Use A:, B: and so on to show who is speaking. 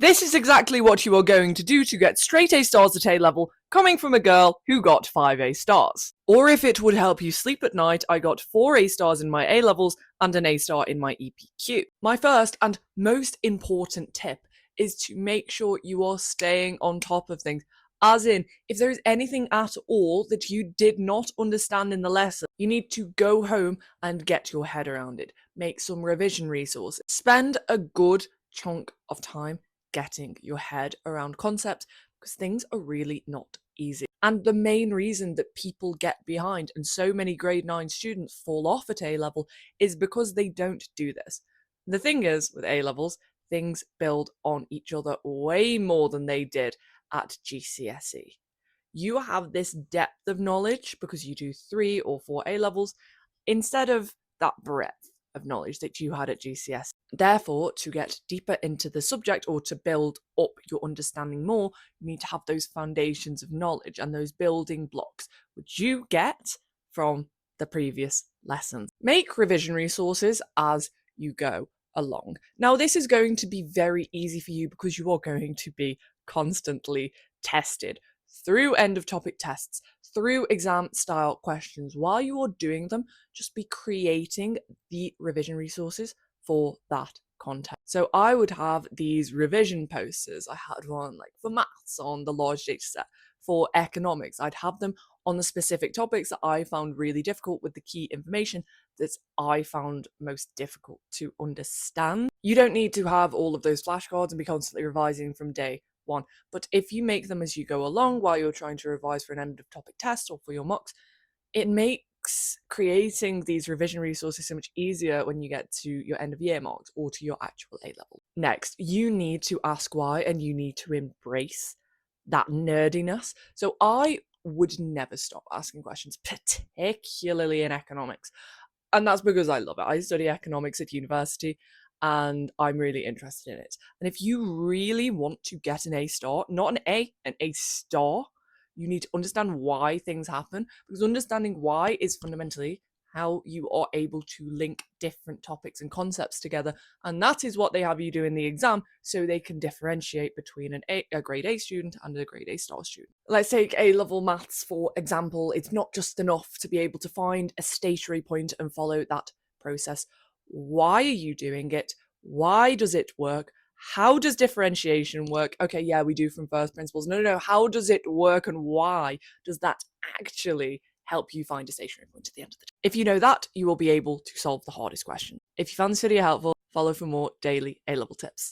A: This is exactly what you are going to do to get straight A stars at A level, coming from a girl who got 5 A stars. Or if it would help you sleep at night, I got 4 A stars in my A levels and an A star in my EPQ. My first and most important tip is to make sure you are staying on top of things. As in, if there is anything at all that you did not understand in the lesson, you need to go home and get your head around it. Make some revision resources. Spend a good chunk of time getting your head around concepts because things are really not easy. And the main reason that people get behind and so many grade 9 students fall off at A level is because they don't do this. The thing is, with A levels, things build on each other way more than they did at GCSE. You have this depth of knowledge because you do 3 or 4 A levels instead of that breadth of knowledge that you had at GCSE. Therefore, to get deeper into the subject or to build up your understanding more, you need to have those foundations of knowledge and those building blocks, which you get from the previous lessons. Make revision resources as you go along. Now, this is going to be very easy for you because you are going to be constantly tested through end of topic tests, through exam style questions. While you are doing them, just be creating the revision resources for that content. So I would have these revision posters. I had one like for maths on the large data set. For economics, I'd have them on the specific topics that I found really difficult with the key information that I found most difficult to understand. You don't need to have all of those flashcards and be constantly revising from day one. But if you make them as you go along while you're trying to revise for an end of topic test or for your mocks, it makes creating these revision resources so much easier when you get to your end of year marks or to your actual A level. Next, you need to ask why and you need to embrace that nerdiness. So I would never stop asking questions, particularly in economics. And that's because I love it. I study economics at university and I'm really interested in it. And if you really want to get an A star, not an A star, you need to understand why things happen because understanding why is fundamentally how you are able to link different topics and concepts together. And that is what they have you do in the exam so they can differentiate between a grade A student and a grade A star student. Let's take A level maths for example. It's not just enough to be able to find a stationary point and follow that process. Why are you doing it? Why does it work? How does differentiation work? Okay, yeah, we do from first principles. No. How does it work and why does that actually help you find a stationary point at the end of the day? If you know that, you will be able to solve the hardest question. If you found this video helpful, follow for more daily A-level tips.